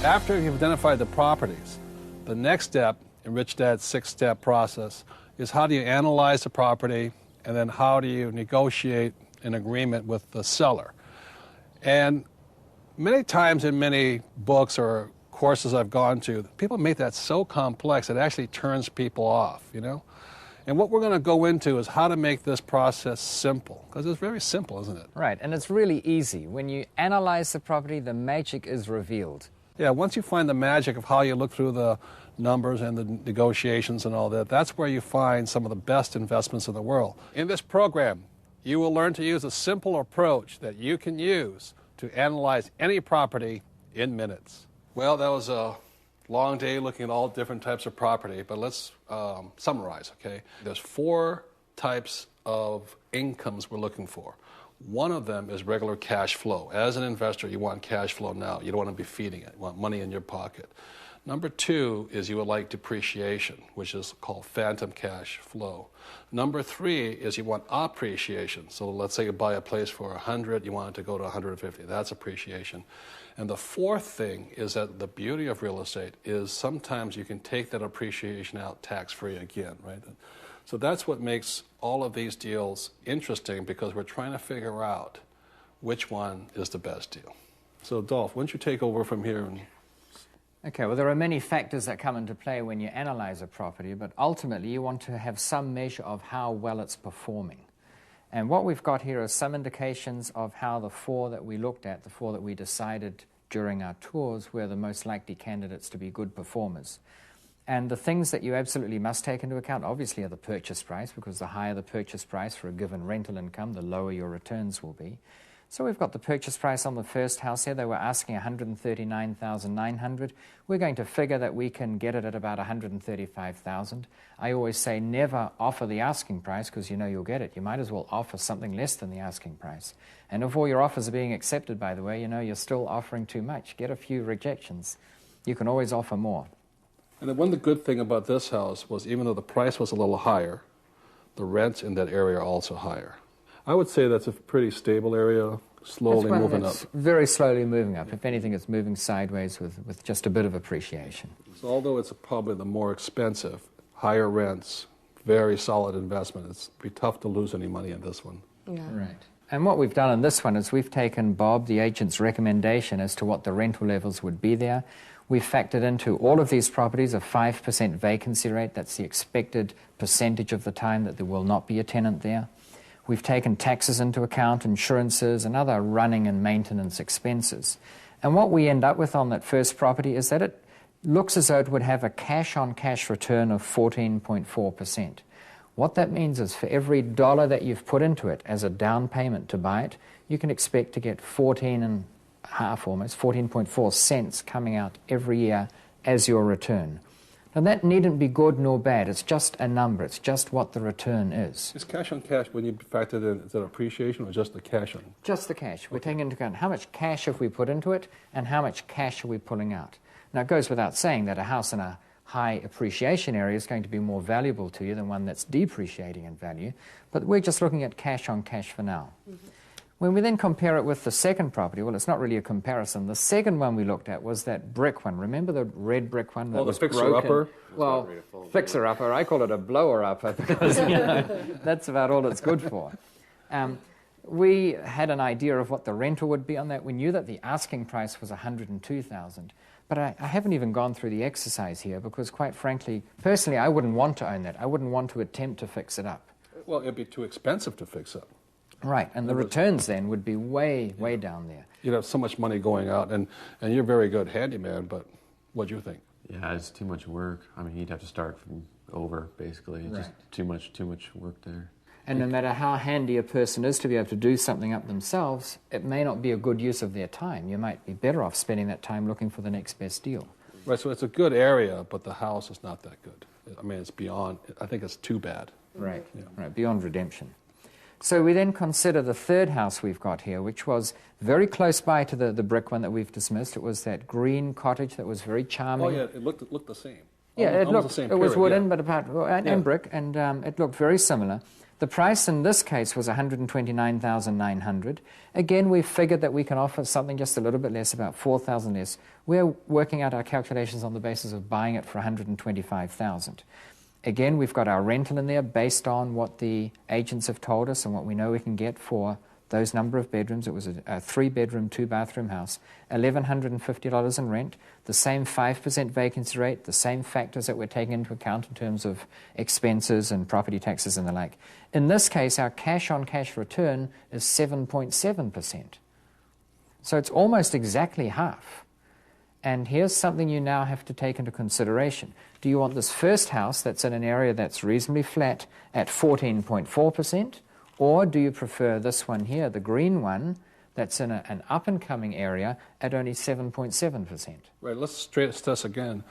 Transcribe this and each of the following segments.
After you've identified the properties, the next step in Rich Dad's 6-step process is how do you analyze the property, and then how do you negotiate an agreement with the seller. And many times in many books or courses I've gone to, people make that so complex it actually turns people off, you know? And what we're going to go into is how to make this process simple, because it's very simple, isn't it? Right, and it's really easy. When you analyze the property, the magic is revealed. Yeah, once you find the magic of how you look through the numbers and the negotiations and all that, that's where you find some of the best investments in the world. In this program, you will learn to use a simple approach that you can use to analyze any property in minutes. Well, that was a long day looking at all different types of property, but let's summarize, okay? There's 4 types of incomes we're looking for. One of them is regular cash flow. As an investor, you want cash flow now. You don't want to be feeding it. You want money in your pocket. Number 2 is you would like depreciation, which is called phantom cash flow. Number 3 is you want appreciation. So let's say you buy a place for 100, you want it to go to 150. That's appreciation. And the 4th thing is that the beauty of real estate is sometimes you can take that appreciation out tax-free again, right? So that's what makes all of these deals interesting, because we're trying to figure out which one is the best deal. So Dolph, why don't you take over from here? Okay, well, there are many factors that come into play when you analyze a property, but ultimately you want to have some measure of how well it's performing. And what we've got here are some indications of how the 4 that we looked at, the 4 that we decided during our tours, were the most likely candidates to be good performers. And the things that you absolutely must take into account, obviously, are the purchase price, because the higher the purchase price for a given rental income, the lower your returns will be. So we've got the purchase price on the first house here. They were asking $139,900. We're going to figure that we can get it at about $135,000. I always say never offer the asking price, because you know you'll get it. You might as well offer something less than the asking price. And if all your offers are being accepted, by the way, you know you're still offering too much. Get a few rejections. You can always offer more. And one good thing about this house was, even though the price was a little higher, the rents in that area are also higher. I would say that's a pretty stable area, slowly moving up. Very slowly moving up. If anything, it's moving sideways with just a bit of appreciation. So although it's probably the more expensive, higher rents, very solid investment, it's be tough to lose any money in this one. Yeah. Right. And what we've done in this one is we've taken Bob, the agent's recommendation as to what the rental levels would be there. We've factored into all of these properties a 5% vacancy rate. That's the expected percentage of the time that there will not be a tenant there. We've taken taxes into account, insurances, and other running and maintenance expenses. And what we end up with on that first property is that it looks as though it would have a cash-on-cash return of 14.4%. What that means is for every dollar that you've put into it as a down payment to buy it, you can expect to get 14.4 cents coming out every year as your return. Now, that needn't be good nor bad. It's just a number. It's just what the return is. Is cash on cash, when you factor in, is that appreciation or just the cash on? Just the cash. We're taking into account how much cash have we put into it and how much cash are we pulling out. Now, it goes without saying that a house in a high appreciation area is going to be more valuable to you than one that's depreciating in value, but we're just looking at cash on cash for now. Mm-hmm. When we then compare it with the second property, well, it's not really a comparison. The second one we looked at was that brick one. Remember the red brick one that was broken? Fixer-upper? Well, fixer-upper. I call it a blower-upper because, you know, that's about all it's good for. We had an idea of what the rental would be on that. We knew that the asking price was $102,000. But I haven't even gone through the exercise here because, quite frankly, personally, I wouldn't want to own that. I wouldn't want to attempt to fix it up. Well, it'd be too expensive to fix up. Right, and the returns then would be way down there. You'd have so much money going out, and you're a very good handyman, but what do you think? Yeah, it's too much work. I mean, you'd have to start from over, basically. Right. Just too much work there. And no matter how handy a person is to be able to do something up themselves, it may not be a good use of their time. You might be better off spending that time looking for the next best deal. Right, so it's a good area, but the house is not that good. I mean, it's beyond, I think it's too bad. Right, yeah. Right, beyond redemption. So we then consider the third house we've got here, which was very close by to the brick one that we've dismissed. It was that green cottage that was very charming. Oh, yeah, it looked the same. Yeah, Almost the same it was period, wooden, yeah. but and brick, and it looked very similar. The price in this case was $129,900. Again, we figured that we can offer something just a little bit less, about $4,000 less. We're working out our calculations on the basis of buying it for $125,000. Again, we've got our rental in there based on what the agents have told us and what we know we can get for those number of bedrooms. It was a 3-bedroom, 2-bathroom house, $1,150 in rent, the same 5% vacancy rate, the same factors that we're taking into account in terms of expenses and property taxes and the like. In this case, our cash-on-cash return is 7.7%. So it's almost exactly half. And here's something you now have to take into consideration. Do you want this first house that's in an area that's reasonably flat at 14.4%? Or do you prefer this one here, the green one, that's in an up-and-coming area at only 7.7%? Right, let's stress this again.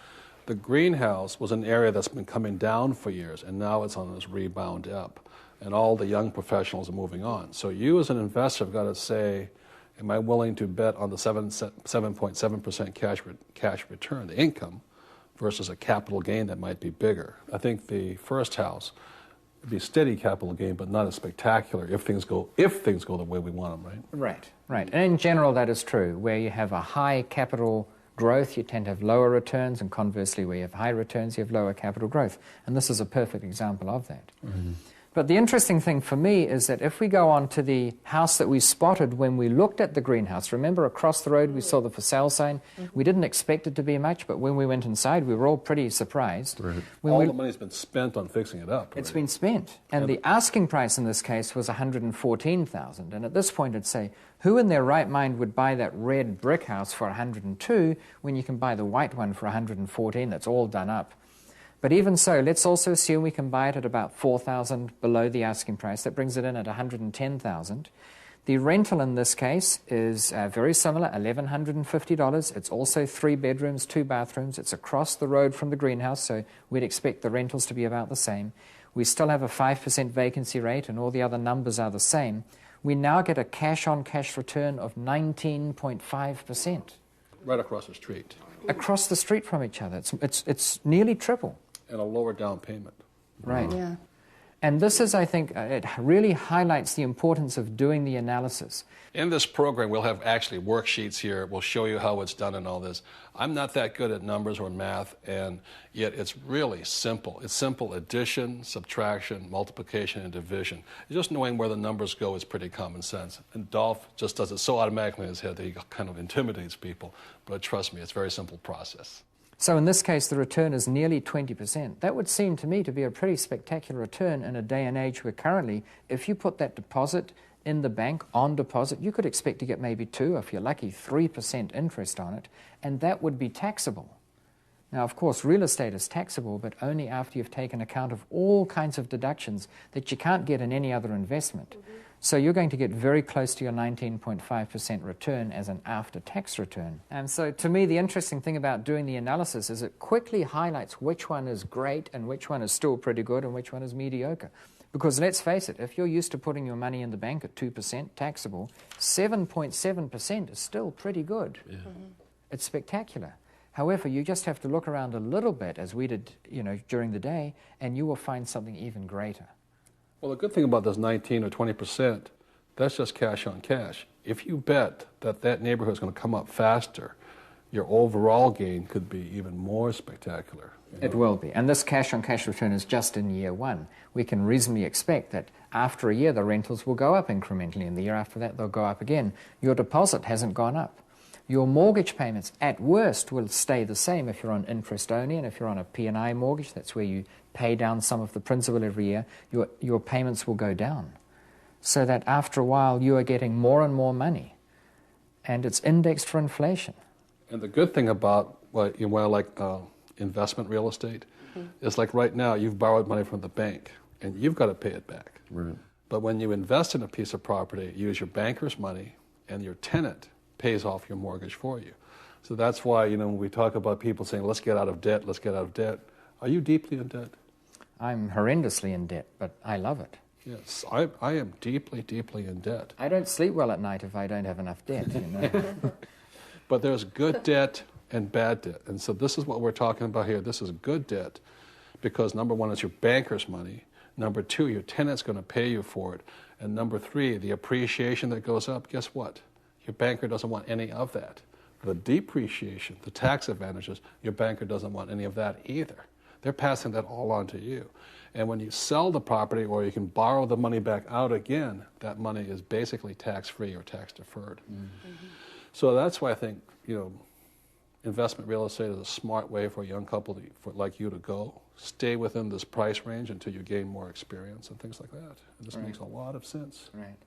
The greenhouse was an area that's been coming down for years, and now it's on this rebound up. And all the young professionals are moving on. So you as an investor have got to say, am I willing to bet on the 7.7% cash return, the income, versus a capital gain that might be bigger? I think the first house would be a steady capital gain, but not as spectacular if things go the way we want them, right? Right. And in general, that is true. Where you have a high capital growth, you tend to have lower returns, and conversely, where you have high returns, you have lower capital growth. And this is a perfect example of that. Mm-hmm. But the interesting thing for me is that if we go on to the house that we spotted when we looked at the greenhouse, remember across the road we saw the for sale sign? Mm-hmm. We didn't expect it to be much, but when we went inside, we were all pretty surprised. Right. All the money's been spent on fixing it up. It's been spent. And the asking price in this case was $114,000. And at this point, I'd say, who in their right mind would buy that red brick house for $102 when you can buy the white one for $114 that's all done up? But even so, let's also assume we can buy it at about $4,000 below the asking price. That brings it in at $110,000. The rental in this case is very similar, $1,150. It's also 3 bedrooms, 2 bathrooms. It's across the road from the greenhouse, so we'd expect the rentals to be about the same. We still have a 5% vacancy rate, and all the other numbers are the same. We now get a cash-on-cash return of 19.5%. Right across the street. Across the street from each other. It's nearly triple. And a lower down payment. Right. Yeah. And this is, I think, it really highlights the importance of doing the analysis. In this program, we'll have actually worksheets here. We'll show you how it's done and all this. I'm not that good at numbers or math, and yet it's really simple. It's simple addition, subtraction, multiplication, and division. Just knowing where the numbers go is pretty common sense. And Dolph just does it so automatically in his head that he kind of intimidates people. But trust me, it's a very simple process. So in this case, the return is nearly 20%. That would seem to me to be a pretty spectacular return in a day and age where currently, if you put that deposit in the bank on deposit, you could expect to get maybe 2, if you're lucky, 3% interest on it, and that would be taxable. Now, of course, real estate is taxable, but only after you've taken account of all kinds of deductions that you can't get in any other investment. Mm-hmm. So you're going to get very close to your 19.5% return as an after-tax return. And so to me, the interesting thing about doing the analysis is it quickly highlights which one is great and which one is still pretty good and which one is mediocre. Because let's face it, if you're used to putting your money in the bank at 2% taxable, 7.7% is still pretty good. Yeah. Mm-hmm. It's spectacular. However, you just have to look around a little bit, as we did, during the day, and you will find something even greater. Well, the good thing about this 19 or 20%, that's just cash on cash. If you bet that that neighborhood is going to come up faster, your overall gain could be even more spectacular. It will be. And this cash on cash return is just in year one. We can reasonably expect that after a year, the rentals will go up incrementally, and the year after that, they'll go up again. Your deposit hasn't gone up. Your mortgage payments, at worst, will stay the same if you're on interest only, and if you're on a P&I mortgage, that's where you pay down some of the principal every year, your payments will go down. So that after a while, you are getting more and more money, and it's indexed for inflation. And the good thing about investment real estate is like right now, you've borrowed money from the bank, and you've got to pay it back. Right. But when you invest in a piece of property, you use your banker's money, and your tenant pays off your mortgage for you. So that's why, when we talk about people saying, let's get out of debt, are you deeply in debt? I'm horrendously in debt, but I love it. Yes, I am deeply, deeply in debt. I don't sleep well at night if I don't have enough debt, But there's good debt and bad debt. And so this is what we're talking about here. This is good debt because, number one, it's your banker's money. Number two, your tenant's going to pay you for it. And number three, the appreciation that goes up, guess what? Your banker doesn't want any of that. The depreciation, the tax advantages, your banker doesn't want any of that either. They're passing that all on to you. And when you sell the property or you can borrow the money back out again, that money is basically tax-free or tax-deferred. So that's why I think, investment real estate is a smart way for a young couple like you to go. Stay within this price range until you gain more experience and things like that. And this makes a lot of sense. Right.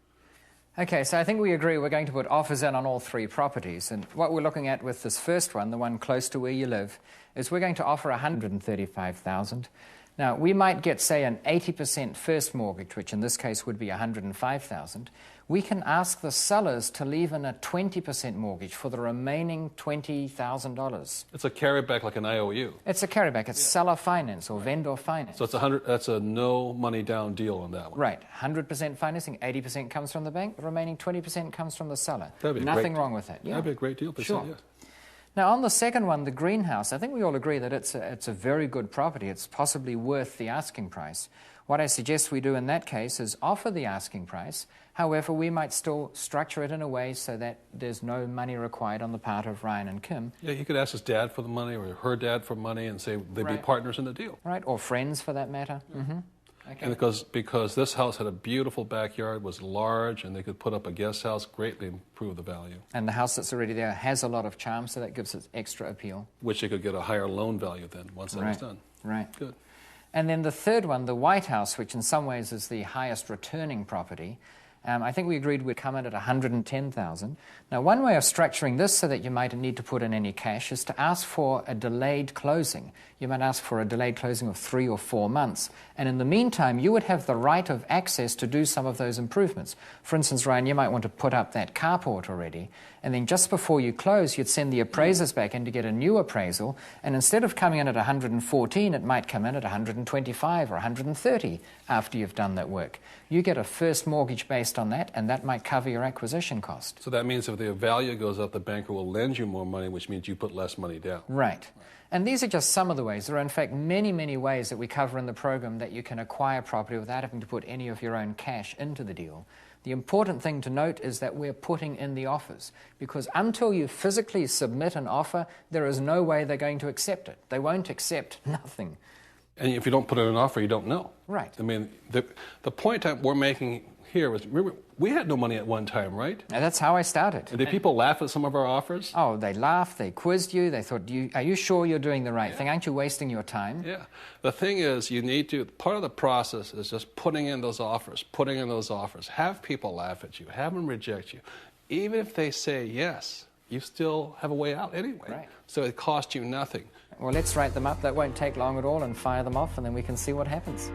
Okay, so I think we agree we're going to put offers in on all three properties. And what we're looking at with this first one, the one close to where you live, is we're going to offer $135,000. Now, we might get, say, an 80% first mortgage, which in this case would be $105,000. We can ask the sellers to leave in a 20% mortgage for the remaining $20,000. It's a carryback like an IOU. It's a carryback. It's seller finance or vendor finance. So that's a no money down deal on that one. Right. 100% financing, 80% comes from the bank, the remaining 20% comes from the seller. That'd be Nothing wrong with that. Yeah. That'd be a great deal. Sure. Yeah. Now, on the second one, the greenhouse, I think we all agree that it's a very good property. It's possibly worth the asking price. What I suggest we do in that case is offer the asking price. However, we might still structure it in a way so that there's no money required on the part of Ryan and Kim. Yeah, he could ask his dad for the money or her dad for money and say they'd be partners in the deal. Right, or friends for that matter. Mm-hmm. Okay. And because this house had a beautiful backyard, was large, and they could put up a guest house, greatly improve the value. And the house that's already there has a lot of charm, so that gives it extra appeal. Which they could get a higher loan value then once that was done. Right. Good. And then the third one, the White House, which in some ways is the highest returning property, I think we agreed we'd come in at $110,000. Now, one way of structuring this so that you might need to put in any cash is to ask for a delayed closing. You might ask for a delayed closing of 3 or 4 months. And in the meantime, you would have the right of access to do some of those improvements. For instance, Ryan, you might want to put up that carport already. And then just before you close, you'd send the appraisers back in to get a new appraisal. And instead of coming in at 114, it might come in at 125 or 130 after you've done that work. You get a first mortgage based on that, and that might cover your acquisition cost. So that means if the value goes up, the banker will lend you more money, which means you put less money down. Right. And these are just some of the ways. There are, in fact, many, many ways that we cover in the program that you can acquire property without having to put any of your own cash into the deal. The important thing to note is that we're putting in the offers, because until you physically submit an offer, there is no way they're going to accept it. They won't accept nothing. And if you don't put in an offer, you don't know. Right. I mean, the point that we're making here was, remember, we had no money at one time, right? And that's how I started. And did people laugh at some of our offers? Oh, they laughed, they quizzed you, they thought, are you sure you're doing the right thing? Aren't you wasting your time? Yeah. The thing is, part of the process is just putting in those offers. Have people laugh at you, have them reject you. Even if they say yes, you still have a way out anyway. Right. So it costs you nothing. Well, let's write them up. That won't take long at all, and fire them off, and then we can see what happens.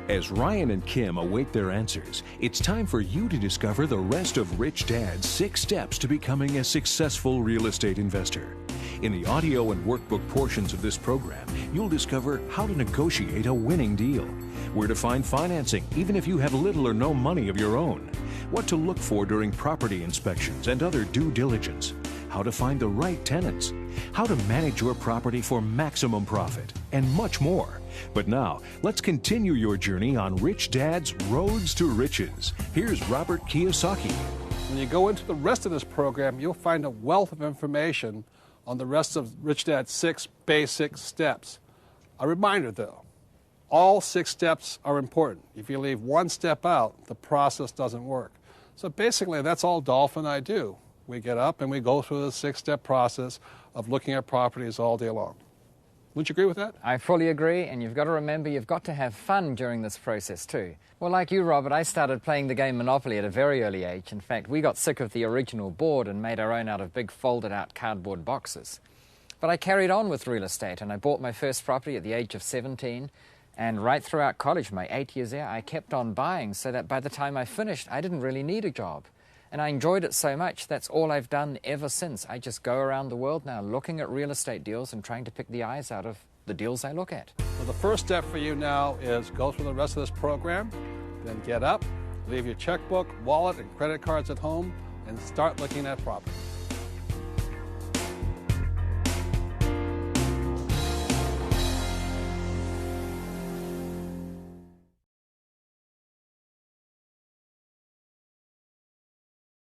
As Ryan and Kim await their answers, it's time for you to discover the rest of Rich Dad's 6 steps to becoming a successful real estate investor. In the audio and workbook portions of this program, you'll discover how to negotiate a winning deal, where to find financing even if you have little or no money of your own, what to look for during property inspections and other due diligence, how to find the right tenants, how to manage your property for maximum profit, and much more. But now, let's continue your journey on Rich Dad's Roads to Riches. Here's Robert Kiyosaki. When you go into the rest of this program, you'll find a wealth of information on the rest of Rich Dad's 6 basic steps. A reminder, though, all 6 steps are important. If you leave one step out, the process doesn't work. So basically, that's all Dolph and I do. We get up and we go through the 6-step process of looking at properties all day long. Wouldn't you agree with that? I fully agree, and you've got to remember you've got to have fun during this process too. Well, like you, Robert, I started playing the game Monopoly at a very early age. In fact, we got sick of the original board and made our own out of big folded-out cardboard boxes. But I carried on with real estate, and I bought my first property at the age of 17. And right throughout college, my 8 years there, I kept on buying, so that by the time I finished, I didn't really need a job. And I enjoyed it so much, that's all I've done ever since. I just go around the world now looking at real estate deals and trying to pick the eyes out of the deals I look at. Well, the first step for you now is go through the rest of this program, then get up, leave your checkbook, wallet, and credit cards at home, and start looking at property.